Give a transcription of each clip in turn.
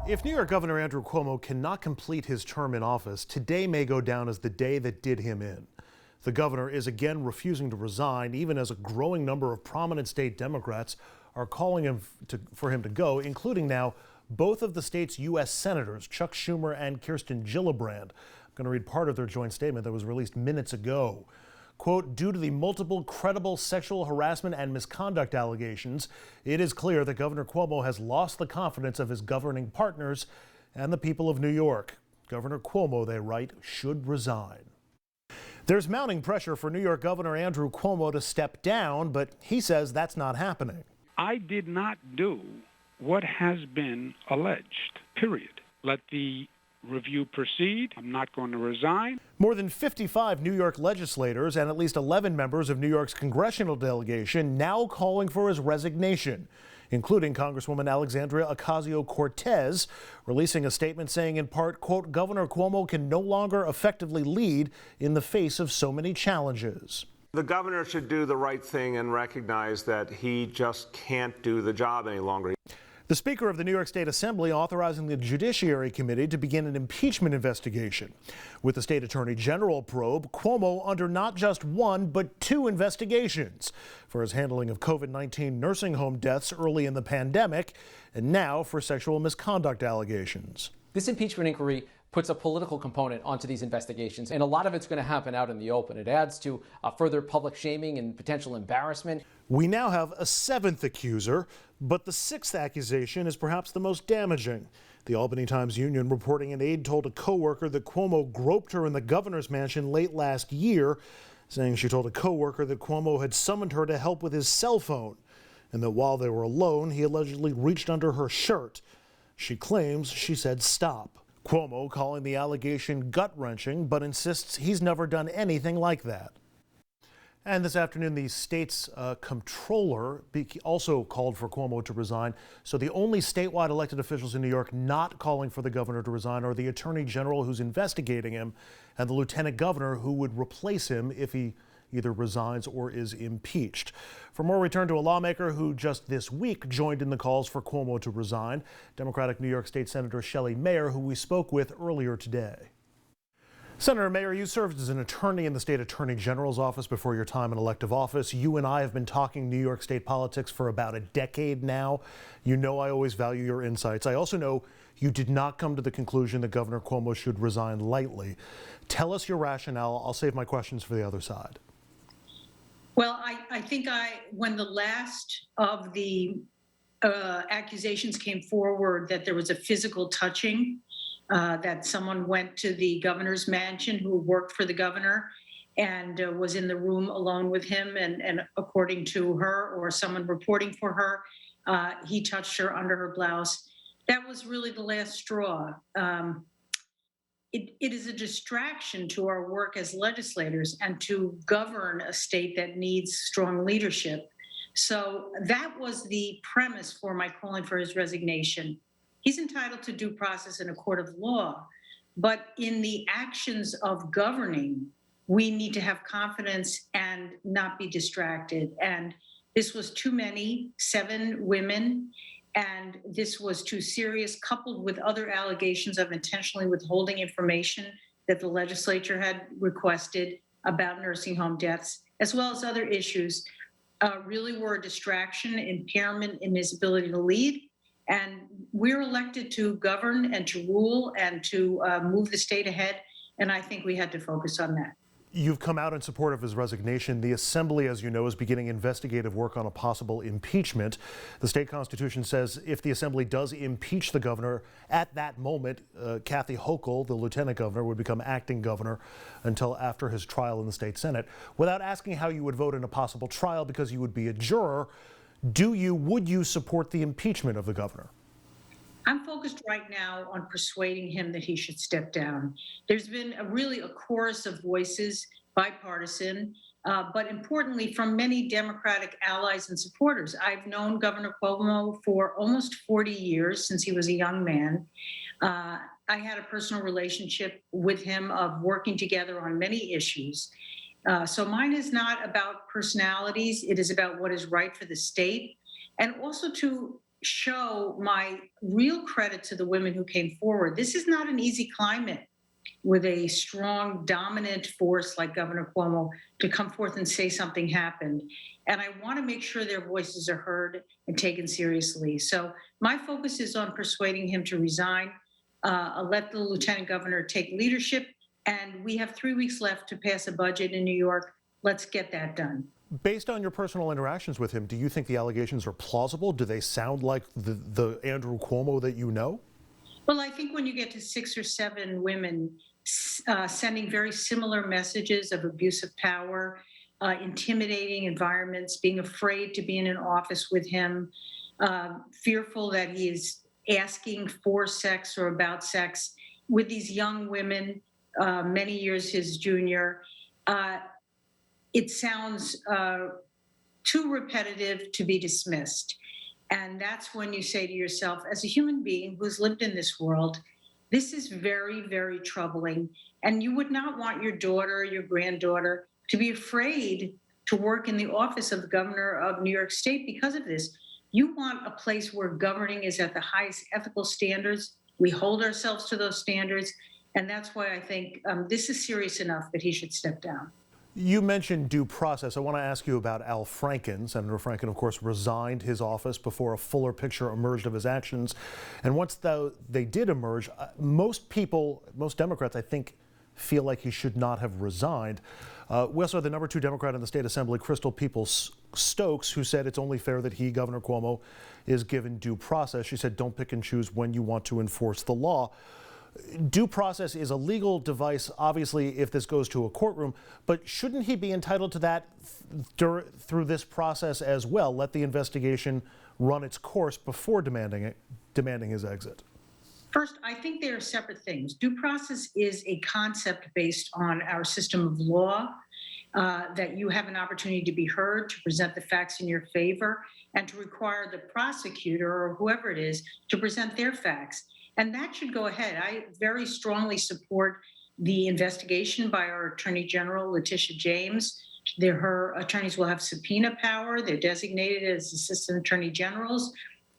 If New York Governor Andrew Cuomo cannot complete his term in office, today may go down as the day that did him in. The governor is again refusing to resign, even as a growing number of prominent state Democrats are calling for him to go, including now both of the state's U.S. senators, Chuck Schumer and Kirsten Gillibrand. I'm going to read part of their joint statement that was released minutes ago. Quote, due to the multiple credible sexual harassment and misconduct allegations, it is clear that Governor Cuomo has lost the confidence of his governing partners and the people of New York. Governor Cuomo, they write, should resign. There's mounting pressure for New York Governor Andrew Cuomo to step down, but he says that's not happening. I did not do what has been alleged, period. Let the review proceed. I'm not going to resign. More than 55 New York legislators and at least 11 members of New York's congressional delegation now calling for his resignation, including Congresswoman Alexandria Ocasio-Cortez, releasing a statement saying in part, quote, Governor Cuomo can no longer effectively lead in the face of so many challenges. The governor should do the right thing and recognize that he just can't do the job any longer. The Speaker of the New York State Assembly authorizing the Judiciary Committee to begin an impeachment investigation. With the State Attorney General probe, Cuomo under not just one, but two investigations for his handling of COVID-19 nursing home deaths early in the pandemic, and now for sexual misconduct allegations. This impeachment inquiry puts a political component onto these investigations, and a lot of it's going to happen out in the open. It adds to further public shaming and potential embarrassment. We now have a seventh accuser, but the sixth accusation is perhaps the most damaging. The Albany Times-Union reporting an aide told a coworker that Cuomo groped her in the governor's mansion late last year, saying she told a coworker that Cuomo had summoned her to help with his cell phone, and that while they were alone, he allegedly reached under her shirt. She claims she said stop. Cuomo calling the allegation gut-wrenching, but insists he's never done anything like that. And this afternoon, the state's comptroller also called for Cuomo to resign. So the only statewide elected officials in New York not calling for the governor to resign are the attorney general who's investigating him and the lieutenant governor who would replace him if he either resigns or is impeached. For more, we turn to a lawmaker who just this week joined in the calls for Cuomo to resign, Democratic New York State Senator Shelley, who we spoke with earlier today. Senator Mayer, you served as an attorney in the state attorney general's office before your time in elective office. You and I have been talking New York state politics for about a decade now. You know I always value your insights. I also know you did not come to the conclusion that Governor Cuomo should resign lightly. Tell us your rationale. I'll save my questions for the other side. Well, I think when the last of the accusations came forward that there was a physical touching, that someone went to the governor's mansion who worked for the governor and was in the room alone with him, and according to her or someone reporting for her, he touched her under her blouse. That was really the last straw. It is a distraction to our work as legislators and to govern a state that needs strong leadership. So that was the premise for my calling for his resignation. He's entitled to due process in a court of law, but in the actions of governing, we need to have confidence and not be distracted. And this was too many, 7 women, and this was too serious, coupled with other allegations of intentionally withholding information that the legislature had requested about nursing home deaths, as well as other issues, really were a distraction, impairment in his ability to lead. And we're elected to govern and to rule and to move the state ahead. And I think we had to focus on that. You've come out in support of his resignation. The Assembly, as you know, is beginning investigative work on a possible impeachment. The state constitution says if the Assembly does impeach the governor, at that moment, Kathy Hochul, the lieutenant governor, would become acting governor until after his trial in the state Senate. Without asking how you would vote in a possible trial because you would be a juror, would you support the impeachment of the governor? I'm focused right now on persuading him that he should step down. There's been a chorus of voices, bipartisan, but importantly from many Democratic allies and supporters. I've known Governor Cuomo for almost 40 years, since he was a young man. I had a personal relationship with him of working together on many issues. So mine is not about personalities. It is about what is right for the state, and also to show my real credit to the women who came forward. This is not an easy climate with a strong, dominant force like Governor Cuomo to come forth and say something happened. And I want to make sure their voices are heard and taken seriously. So my focus is on persuading him to resign, let the lieutenant governor take leadership. And we have 3 weeks left to pass a budget in New York. Let's get that done. Based on your personal interactions with him, do you think the allegations are plausible? Do they sound like the Andrew Cuomo that you know? Well, I think when you get to 6 or 7 women sending very similar messages of abuse of power, intimidating environments, being afraid to be in an office with him, fearful that he is asking for sex or about sex with these young women, many years his junior, it sounds too repetitive to be dismissed. And that's when you say to yourself, as a human being who's lived in this world, this is very, very troubling. And you would not want your daughter or your granddaughter to be afraid to work in the office of the governor of New York State because of this. You want a place where governing is at the highest ethical standards. We hold ourselves to those standards. And that's why I think this is serious enough that he should step down. You mentioned due process. I want to ask you about Al Franken. Senator Franken, of course, resigned his office before a fuller picture emerged of his actions. And once they did emerge, most people, most Democrats, I think, feel like he should not have resigned. We also had the number 2 Democrat in the state assembly, Crystal Peoples-Stokes, who said it's only fair that he, Governor Cuomo, is given due process. She said, don't pick and choose when you want to enforce the law. Due process is a legal device, obviously, if this goes to a courtroom, but shouldn't he be entitled to that through this process as well? Let the investigation run its course before demanding his exit. First, I think they are separate things. Due process is a concept based on our system of law, that you have an opportunity to be heard, to present the facts in your favor, and to require the prosecutor or whoever it is to present their facts. And that should go ahead. I very strongly support the investigation by our Attorney General, Letitia James. Her attorneys will have subpoena power. They're designated as assistant attorney generals.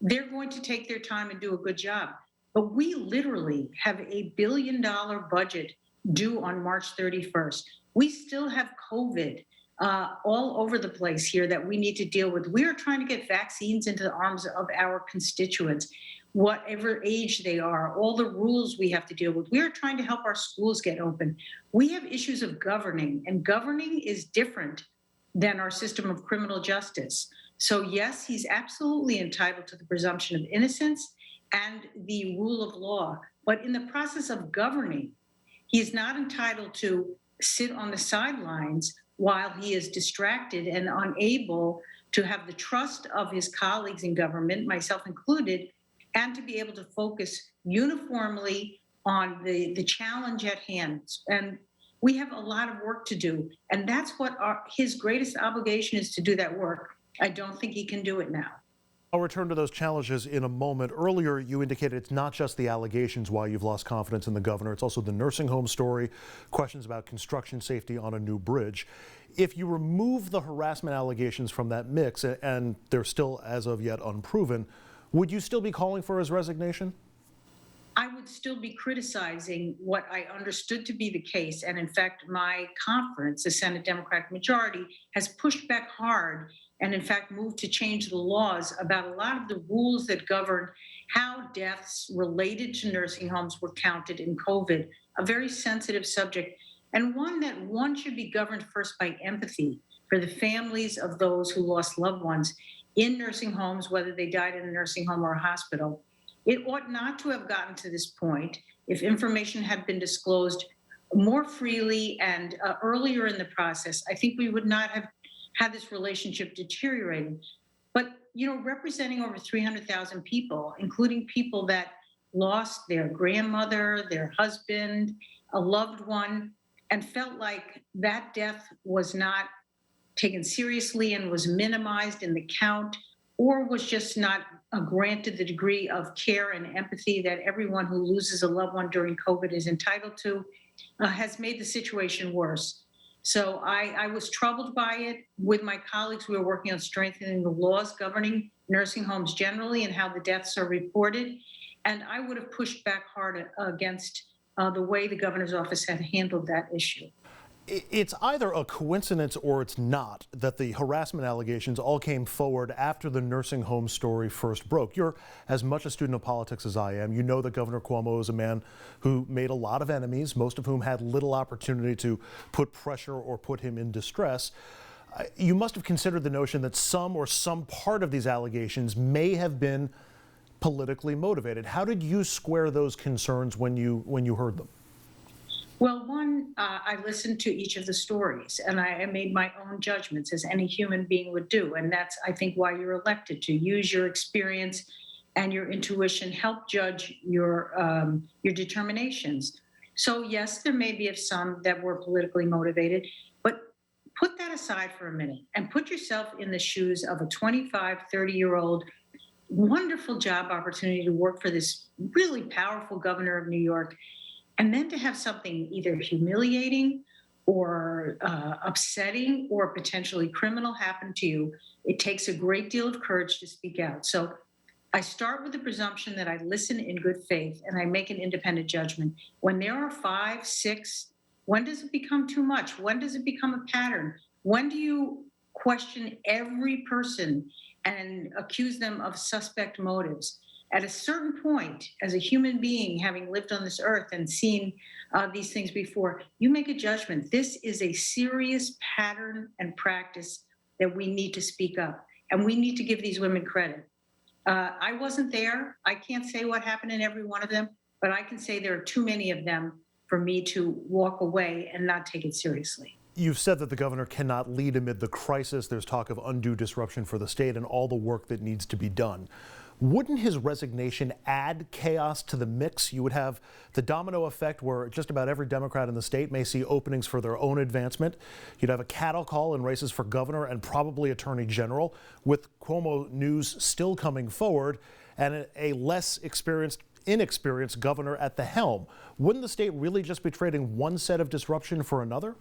They're going to take their time and do a good job. But we literally have $1 billion budget due on March 31st. We still have COVID all over the place here that we need to deal with. We are trying to get vaccines into the arms of our constituents, whatever age they are, all the rules we have to deal with. We are trying to help our schools get open. We have issues of governing, and governing is different than our system of criminal justice. So yes, he's absolutely entitled to the presumption of innocence and the rule of law. But in the process of governing, he is not entitled to sit on the sidelines while he is distracted and unable to have the trust of his colleagues in government, myself included, and to be able to focus uniformly on the challenge at hand. And we have a lot of work to do. And that's what his greatest obligation is, to do that work. I don't think he can do it now. I'll return to those challenges in a moment. Earlier, you indicated it's not just the allegations why you've lost confidence in the governor. It's also the nursing home story, questions about construction safety on a new bridge. If you remove the harassment allegations from that mix, and they're still as of yet unproven, would you still be calling for his resignation? I would still be criticizing what I understood to be the case. And in fact, my conference, the Senate Democratic majority, has pushed back hard and in fact moved to change the laws about a lot of the rules that govern how deaths related to nursing homes were counted in COVID, a very sensitive subject, and one should be governed first by empathy for the families of those who lost loved ones in nursing homes, whether they died in a nursing home or a hospital. It ought not to have gotten to this point if information had been disclosed more freely and earlier in the process. I think we would not have had this relationship deteriorating. But, representing over 300,000 people, including people that lost their grandmother, their husband, a loved one, and felt like that death was not taken seriously and was minimized in the count, or was just not granted the degree of care and empathy that everyone who loses a loved one during COVID is entitled to, has made the situation worse. So I was troubled by it. With my colleagues, we were working on strengthening the laws governing nursing homes generally and how the deaths are reported. And I would have pushed back hard against the way the governor's office had handled that issue. It's either a coincidence or it's not that the harassment allegations all came forward after the nursing home story first broke. You're as much a student of politics as I am. You know that Governor Cuomo is a man who made a lot of enemies, most of whom had little opportunity to put pressure or put him in distress. You must have considered the notion that some part of these allegations may have been politically motivated. How did you square those concerns when you heard them? Well, one, I listened to each of the stories and I made my own judgments as any human being would do. And that's, I think, why you're elected, to use your experience and your intuition, help judge your determinations. So yes, there may be some that were politically motivated, but put that aside for a minute and put yourself in the shoes of a 25, 30-year-old wonderful job opportunity to work for this really powerful governor of New York. And then to have something either humiliating or upsetting or potentially criminal happen to you, it takes a great deal of courage to speak out. So I start with the presumption that I listen in good faith and I make an independent judgment. When there are 5, 6, when does it become too much? When does it become a pattern? When do you question every person and accuse them of suspect motives? At a certain point, as a human being, having lived on this earth and seen these things before, you make a judgment. This is a serious pattern and practice that we need to speak up, and we need to give these women credit. I wasn't there. I can't say what happened in every one of them, but I can say there are too many of them for me to walk away and not take it seriously. You've said that the governor cannot lead amid the crisis. There's talk of undue disruption for the state and all the work that needs to be done. Wouldn't his resignation add chaos to the mix? You would have the domino effect where just about every Democrat in the state may see openings for their own advancement. You'd have a cattle call in races for governor and probably attorney general, with Cuomo news still coming forward and a less inexperienced governor at the helm. Wouldn't the state really just be trading one set of disruption for another?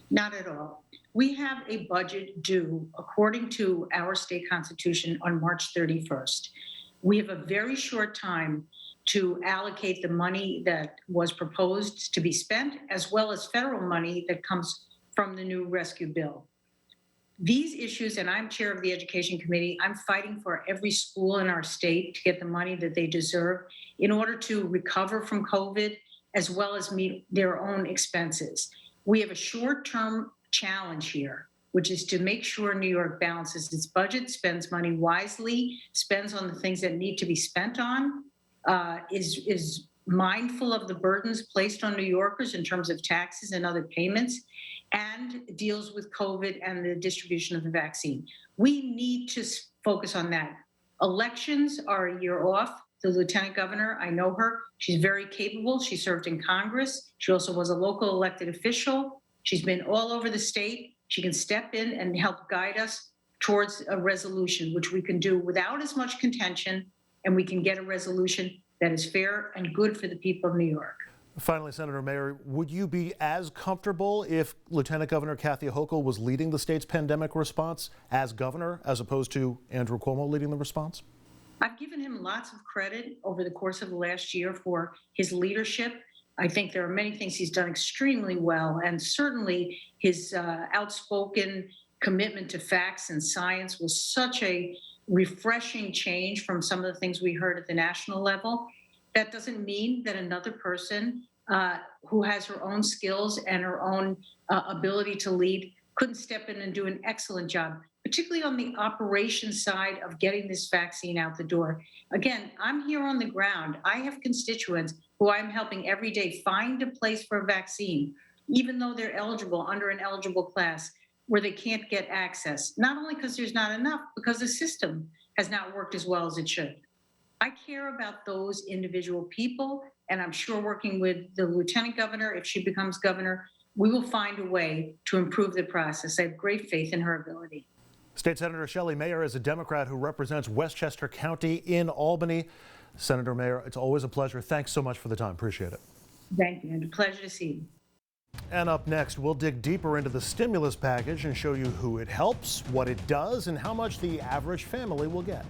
Not at all. We have a budget due, according to our state constitution, on March 31st. We have a very short time to allocate the money that was proposed to be spent, as well as federal money that comes from the new rescue bill. These issues, and I'm chair of the education committee, I'm fighting for every school in our state to get the money that they deserve in order to recover from COVID, as well as meet their own expenses. We have a short-term challenge here, which is to make sure New York balances its budget, spends money wisely, spends on the things that need to be spent on, is mindful of the burdens placed on New Yorkers in terms of taxes and other payments, and deals with COVID and the distribution of the vaccine. We need to focus on that. Elections are a year off. The lieutenant governor, I know her. She's very capable. She served in Congress. She also was a local elected official. She's been all over the state. She can step in and help guide us towards a resolution, which we can do without as much contention, and we can get a resolution that is fair and good for the people of New York. Finally, Senator Mayer, would you be as comfortable if Lieutenant Governor Kathy Hochul was leading the state's pandemic response as governor, as opposed to Andrew Cuomo leading the response? I've given him lots of credit over the course of the last year for his leadership. I think there are many things he's done extremely well, and certainly his outspoken commitment to facts and science was such a refreshing change from some of the things we heard at the national level. That doesn't mean that another person who has her own skills and her own ability to lead couldn't step in and do an excellent job, particularly on the operations side of getting this vaccine out the door. Again, I'm here on the ground. I have constituents who I'm helping every day find a place for a vaccine, even though they're eligible under an eligible class where they can't get access, not only because there's not enough, because the system has not worked as well as it should. I care about those individual people, and I'm sure working with the lieutenant governor, if she becomes governor, we will find a way to improve the process. I have great faith in her ability. State Senator Shelley Mayer is a Democrat who represents Westchester County in Albany. Senator Mayer, it's always a pleasure. Thanks so much for the time. Appreciate it. Thank you, and a pleasure to see you. And up next, we'll dig deeper into the stimulus package and show you who it helps, what it does, and how much the average family will get.